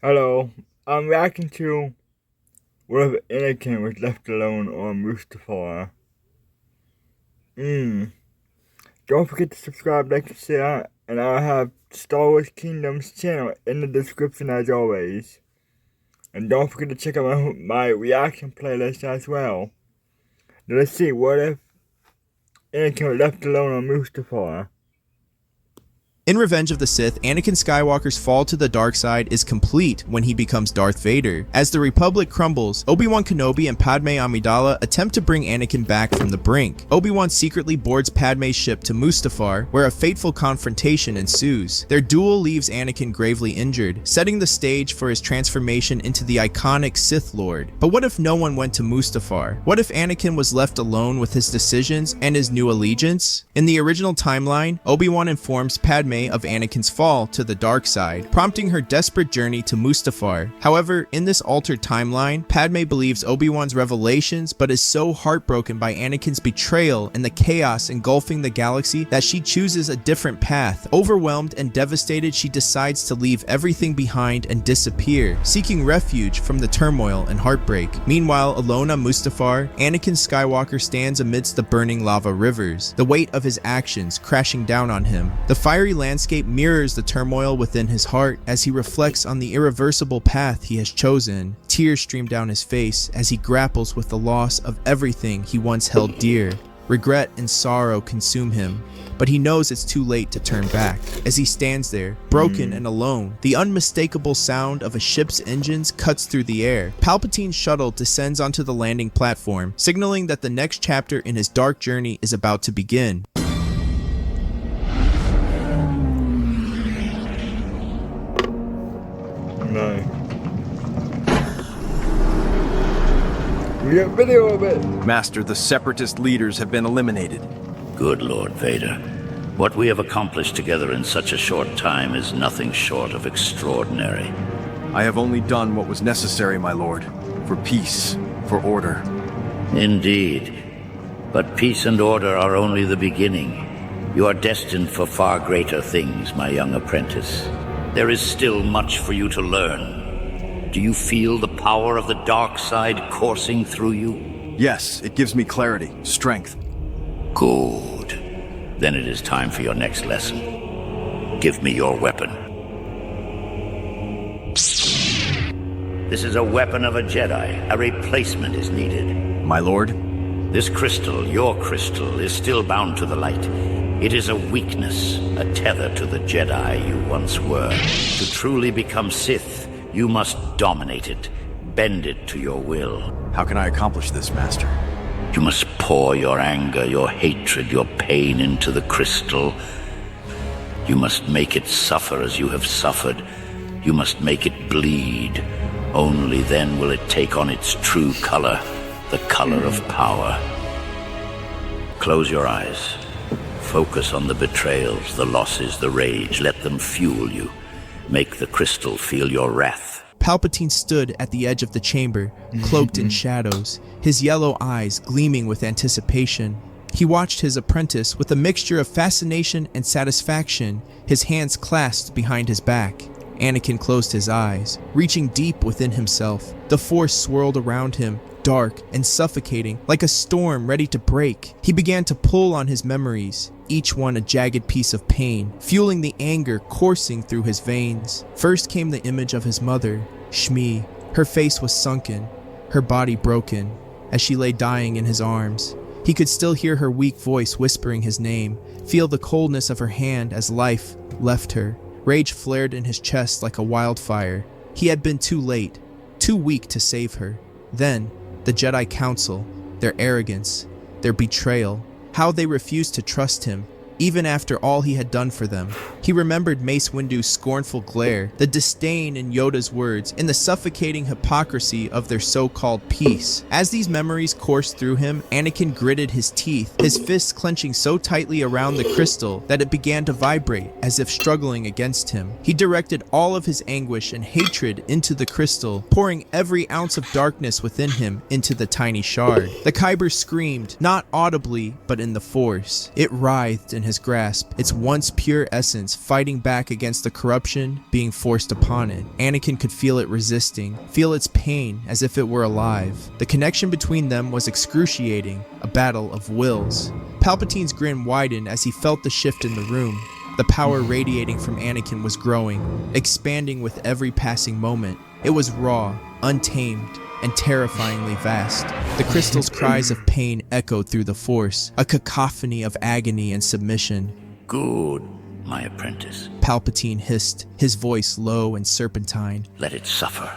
Hello, I'm reacting to what if Anakin was left alone on Mustafa. Mmm. Don't forget to subscribe, like, and share, and I'll have Star Wars Kingdoms channel in the description as always. And don't forget to check out my reaction playlist as well. Now let's see, what if Anakin was left alone on Mustafa? In Revenge of the Sith, Anakin Skywalker's fall to the dark side is complete when he becomes Darth Vader. As the Republic crumbles, Obi-Wan Kenobi and Padme Amidala attempt to bring Anakin back from the brink. Obi-Wan secretly boards Padme's ship to Mustafar, where a fateful confrontation ensues. Their duel leaves Anakin gravely injured, setting the stage for his transformation into the iconic Sith Lord. But what if no one went to Mustafar? What if Anakin was left alone with his decisions and his new allegiance? In the original timeline, Obi-Wan informs Padme of Anakin's fall to the dark side, prompting her desperate journey to Mustafar. However, in this altered timeline, Padme believes Obi-Wan's revelations but is so heartbroken by Anakin's betrayal and the chaos engulfing the galaxy that she chooses a different path. Overwhelmed and devastated, she decides to leave everything behind and disappear, seeking refuge from the turmoil and heartbreak. Meanwhile, alone on Mustafar, Anakin Skywalker stands amidst the burning lava rivers, the weight of his actions crashing down on him. The fiery landscape mirrors the turmoil within his heart as he reflects on the irreversible path he has chosen. Tears stream down his face as he grapples with the loss of everything he once held dear. Regret and sorrow consume him, but he knows it's too late to turn back. As he stands there, broken and alone, the unmistakable sound of a ship's engines cuts through the air. Palpatine's shuttle descends onto the landing platform, signaling that the next chapter in his dark journey is about to begin. No. We got video of it. Master, the Separatist leaders have been eliminated. Good Lord Vader. What we have accomplished together in such a short time is nothing short of extraordinary. I have only done what was necessary, my lord. For peace, for order. Indeed. But peace and order are only the beginning. You are destined for far greater things, my young apprentice. There is still much for you to learn. Do you feel the power of the dark side coursing through you? Yes, it gives me clarity, strength. Good. Then it is time for your next lesson. Give me your weapon. This is a weapon of a Jedi. A replacement is needed. My lord? This crystal, your crystal, is still bound to the light. It is a weakness, a tether to the Jedi you once were. To truly become Sith, you must dominate it, bend it to your will. How can I accomplish this, Master? You must pour your anger, your hatred, your pain into the crystal. You must make it suffer as you have suffered. You must make it bleed. Only then will it take on its true color, the color of power. Close your eyes. Focus on the betrayals, the losses, the rage. Let them fuel you. Make the crystal feel your wrath. Palpatine stood at the edge of the chamber, cloaked in shadows, his yellow eyes gleaming with anticipation. He watched his apprentice with a mixture of fascination and satisfaction, his hands clasped behind his back. Anakin closed his eyes, reaching deep within himself. The Force swirled around him, dark and suffocating, like a storm ready to break. He began to pull on his memories, each one a jagged piece of pain, fueling the anger coursing through his veins. First came the image of his mother, Shmi. Her face was sunken, her body broken, as she lay dying in his arms. He could still hear her weak voice whispering his name, feel the coldness of her hand as life left her. Rage flared in his chest like a wildfire. He had been too late, too weak to save her. Then, the Jedi Council, their arrogance, their betrayal, how they refused to trust him, even after all he had done for them. He remembered Mace Windu's scornful glare, the disdain in Yoda's words, and the suffocating hypocrisy of their so-called peace. As these memories coursed through him, Anakin gritted his teeth, his fists clenching so tightly around the crystal that it began to vibrate as if struggling against him. He directed all of his anguish and hatred into the crystal, pouring every ounce of darkness within him into the tiny shard. The Kyber screamed, not audibly, but in the Force. It writhed in his his grasp, its once pure essence fighting back against the corruption being forced upon it. Anakin could feel it resisting, feel its pain as if it were alive. The connection between them was excruciating, a battle of wills. Palpatine's grin widened as he felt the shift in the room. The power radiating from Anakin was growing, expanding with every passing moment. It was raw, untamed, and terrifyingly vast. The crystal's cries of pain echoed through the Force, a cacophony of agony and submission. Good, my apprentice. Palpatine hissed, his voice low and serpentine. Let it suffer.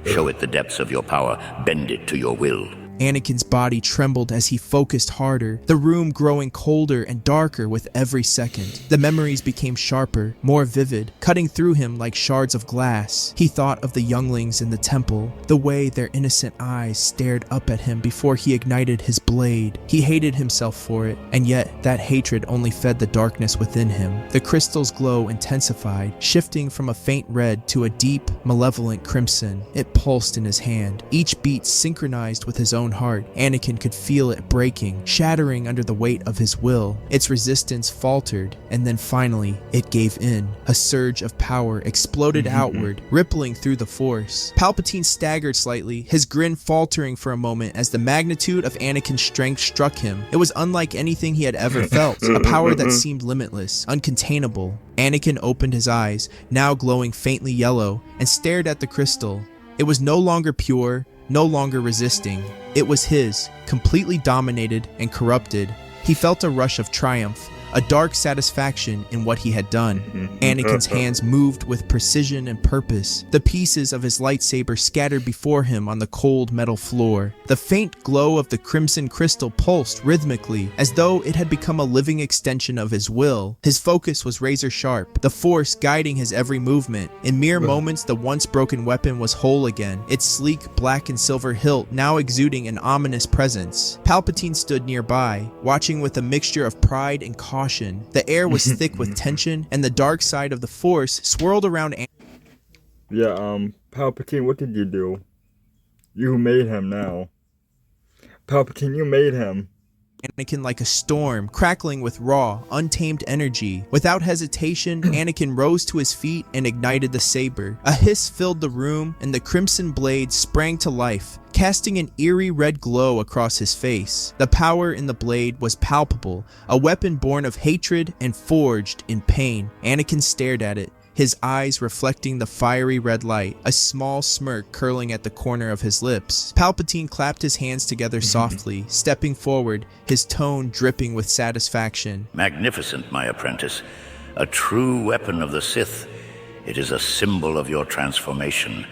Show it the depths of your power. Bend it to your will. Anakin's body trembled as he focused harder, the room growing colder and darker with every second. The memories became sharper, more vivid, cutting through him like shards of glass. He thought of the younglings in the temple, the way their innocent eyes stared up at him before he ignited his blade. He hated himself for it, and yet that hatred only fed the darkness within him. The crystal's glow intensified, shifting from a faint red to a deep, malevolent crimson. It pulsed in his hand, each beat synchronized with his own heart. Anakin could feel it breaking, shattering under the weight of his will. Its resistance faltered, and then finally, it gave in. A surge of power exploded outward, rippling through the Force. Palpatine staggered slightly, his grin faltering for a moment as the magnitude of Anakin's strength struck him. It was unlike anything he had ever felt, a power that seemed limitless, uncontainable. Anakin opened his eyes, now glowing faintly yellow, and stared at the crystal. It was no longer pure, no longer resisting. It was his, completely dominated and corrupted. He felt a rush of triumph, a dark satisfaction in what he had done. Anakin's hands moved with precision and purpose. The pieces of his lightsaber scattered before him on the cold metal floor. The faint glow of the crimson crystal pulsed rhythmically, as though it had become a living extension of his will. His focus was razor sharp, the Force guiding his every movement. In mere moments, the once broken weapon was whole again, its sleek black and silver hilt now exuding an ominous presence. Palpatine stood nearby, watching with a mixture of pride and caution. The air was thick with tension, and the dark side of the Force swirled around. Palpatine, what did you do? You made him now. Palpatine, you made him. Anakin like a storm, crackling with raw, untamed energy. Without hesitation, Anakin rose to his feet and ignited the saber. A hiss filled the room, and the crimson blade sprang to life, casting an eerie red glow across his face. The power in the blade was palpable, a weapon born of hatred and forged in pain. Anakin stared at it, his eyes reflecting the fiery red light, a small smirk curling at the corner of his lips. Palpatine clapped his hands together softly, stepping forward, his tone dripping with satisfaction. Magnificent, my apprentice. A true weapon of the Sith. It is a symbol of your transformation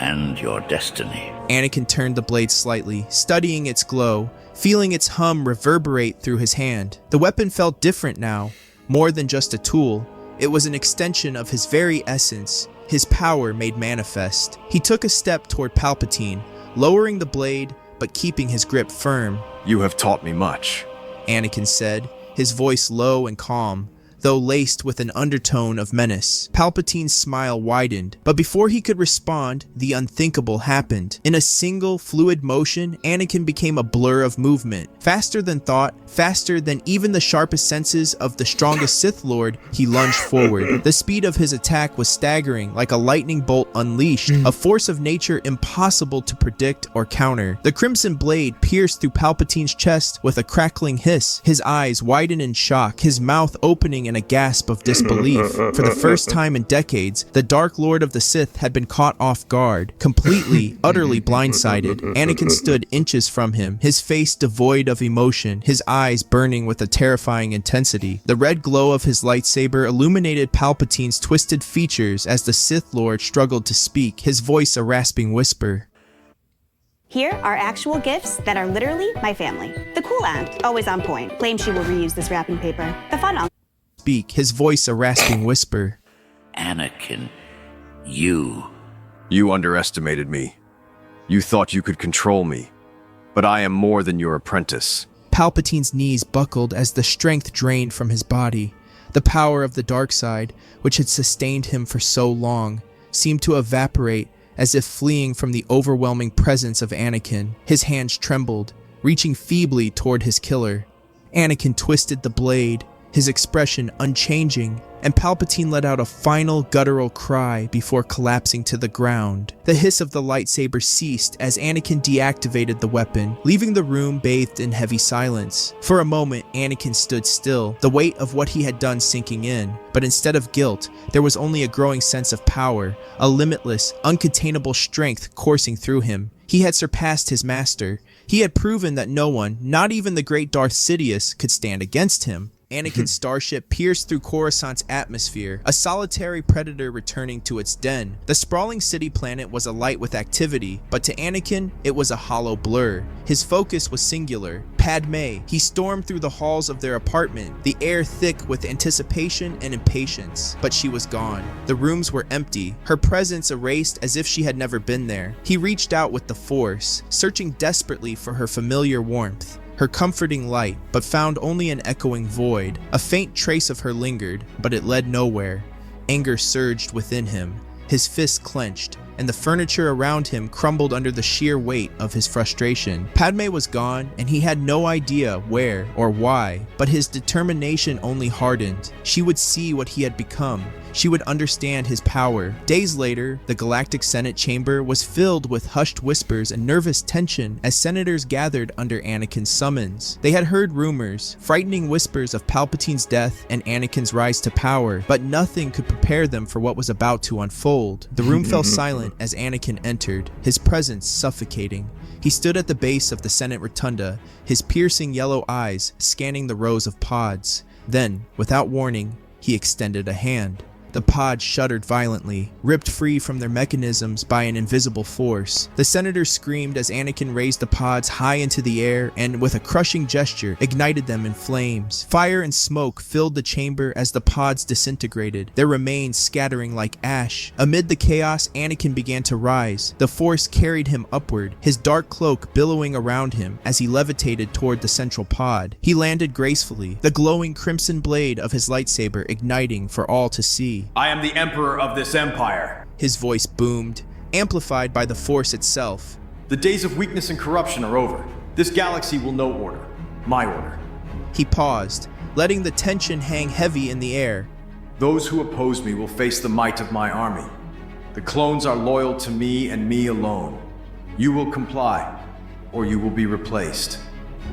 and your destiny. Anakin turned the blade slightly, studying its glow, feeling its hum reverberate through his hand. The weapon felt different now, more than just a tool. It was an extension of his very essence, his power made manifest. He took a step toward Palpatine, lowering the blade, but keeping his grip firm. You have taught me much, Anakin said, his voice low and calm, though laced with an undertone of menace. Palpatine's smile widened, but before he could respond, the unthinkable happened. In a single, fluid motion, Anakin became a blur of movement. Faster than thought, faster than even the sharpest senses of the strongest Sith Lord, he lunged forward. The speed of his attack was staggering, like a lightning bolt unleashed, a force of nature impossible to predict or counter. The crimson blade pierced through Palpatine's chest with a crackling hiss. His eyes widened in shock, his mouth opening in a gasp of disbelief. For the first time in decades, the Dark Lord of the Sith had been caught off guard, completely, utterly blindsided. Anakin stood inches from him, his face devoid of emotion, his eyes burning with a terrifying intensity. The red glow of his lightsaber illuminated Palpatine's twisted features as the Sith Lord struggled to speak, his voice a rasping whisper. Here are actual gifts that are literally my family. The cool aunt, always on point, claims she will reuse this wrapping paper. The fun uncle. Speak, his voice a rasping whisper. Anakin, you underestimated me. You thought you could control me, but I am more than your apprentice. Palpatine's knees buckled as the strength drained from his body. The power of the dark side, which had sustained him for so long, seemed to evaporate as if fleeing from the overwhelming presence of Anakin. His hands trembled, reaching feebly toward his killer. Anakin twisted the blade, his expression unchanging, and Palpatine let out a final guttural cry before collapsing to the ground. The hiss of the lightsaber ceased as Anakin deactivated the weapon, leaving the room bathed in heavy silence. For a moment, Anakin stood still, the weight of what he had done sinking in, but instead of guilt, there was only a growing sense of power, a limitless, uncontainable strength coursing through him. He had surpassed his master. He had proven that no one, not even the great Darth Sidious, could stand against him. Anakin's starship pierced through Coruscant's atmosphere, a solitary predator returning to its den. The sprawling city planet was alight with activity, but to Anakin, it was a hollow blur. His focus was singular. Padme. He stormed through the halls of their apartment, the air thick with anticipation and impatience. But she was gone. The rooms were empty, her presence erased as if she had never been there. He reached out with the Force, searching desperately for her familiar warmth, her comforting light, but found only an echoing void. A faint trace of her lingered, but it led nowhere. Anger surged within him. His fists clenched, and the furniture around him crumbled under the sheer weight of his frustration. Padme was gone, and he had no idea where or why, but his determination only hardened. She would see what he had become. She would understand his power. Days later, the Galactic Senate chamber was filled with hushed whispers and nervous tension as senators gathered under Anakin's summons. They had heard rumors, frightening whispers of Palpatine's death and Anakin's rise to power, but nothing could prepare them for what was about to unfold. The room fell silent as Anakin entered, his presence suffocating. He stood at the base of the Senate rotunda, his piercing yellow eyes scanning the rows of pods. Then, without warning, he extended a hand. The pods shuddered violently, ripped free from their mechanisms by an invisible force. The senators screamed as Anakin raised the pods high into the air and, with a crushing gesture, ignited them in flames. Fire and smoke filled the chamber as the pods disintegrated, their remains scattering like ash. Amid the chaos, Anakin began to rise. The force carried him upward, his dark cloak billowing around him as he levitated toward the central pod. He landed gracefully, the glowing crimson blade of his lightsaber igniting for all to see. I am the emperor of this empire. His voice boomed, amplified by the Force itself. The days of weakness and corruption are over. This galaxy will know order. My order. He paused, letting the tension hang heavy in the air. Those who oppose me will face the might of my army. The clones are loyal to me and me alone. You will comply, or you will be replaced.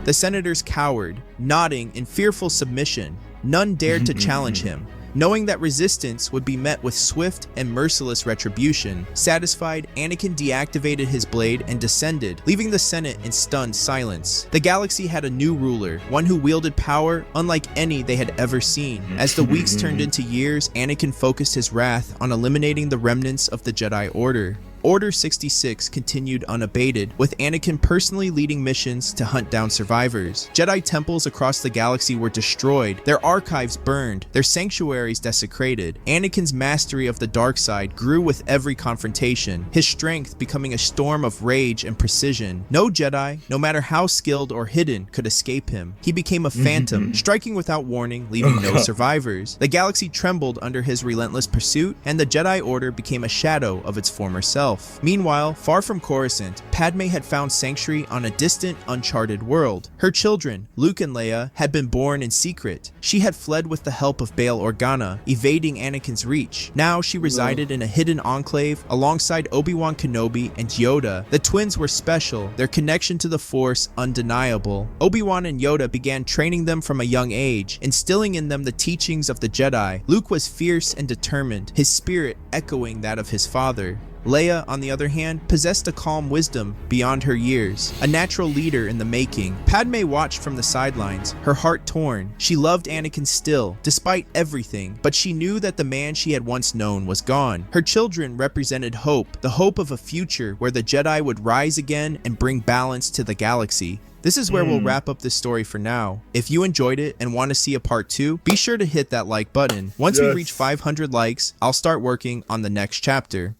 The senators cowered, nodding in fearful submission. None dared to challenge him, knowing that resistance would be met with swift and merciless retribution. Satisfied, Anakin deactivated his blade and descended, leaving the Senate in stunned silence. The galaxy had a new ruler, one who wielded power unlike any they had ever seen. As the weeks turned into years, Anakin focused his wrath on eliminating the remnants of the Jedi Order. Order 66 continued unabated, with Anakin personally leading missions to hunt down survivors. Jedi temples across the galaxy were destroyed, their archives burned, their sanctuaries desecrated. Anakin's mastery of the dark side grew with every confrontation, his strength becoming a storm of rage and precision. No Jedi, no matter how skilled or hidden, could escape him. He became a phantom, striking without warning, leaving no survivors. The galaxy trembled under his relentless pursuit, and the Jedi Order became a shadow of its former self. Meanwhile, far from Coruscant, Padme had found sanctuary on a distant, uncharted world. Her children, Luke and Leia, had been born in secret. She had fled with the help of Bail Organa, evading Anakin's reach. Now she resided in a hidden enclave alongside Obi-Wan Kenobi and Yoda. The twins were special, their connection to the Force undeniable. Obi-Wan and Yoda began training them from a young age, instilling in them the teachings of the Jedi. Luke was fierce and determined, his spirit echoing that of his father. Leia, on the other hand, possessed a calm wisdom beyond her years, a natural leader in the making. Padme watched from the sidelines, her heart torn. She loved Anakin still, despite everything, but she knew that the man she had once known was gone. Her children represented hope, the hope of a future where the Jedi would rise again and bring balance to the galaxy. This is where we'll wrap up this story for now. If you enjoyed it and want to see a part 2, be sure to hit that like button. Once we reach 500 likes, I'll start working on the next chapter.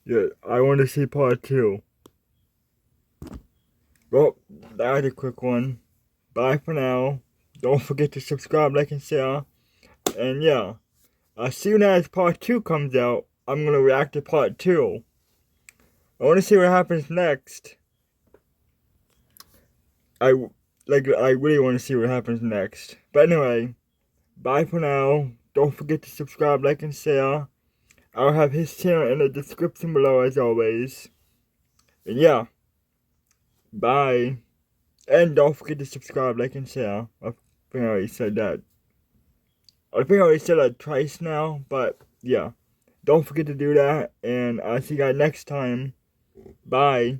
Yeah, I want to see part 2. Well, that was a quick one. Bye for now. Don't forget to subscribe, like, and share. And yeah, as soon as part 2 comes out, I'm going to react to part 2. I want to see what happens next. I really want to see what happens next. But anyway, bye for now. Don't forget to subscribe, like, and share. I'll have his channel in the description below as always. And yeah, bye. And don't forget to subscribe, like, and share. I think I already said that. I think I already said that twice now, but yeah. Don't forget to do that, and I'll see you guys next time. Bye.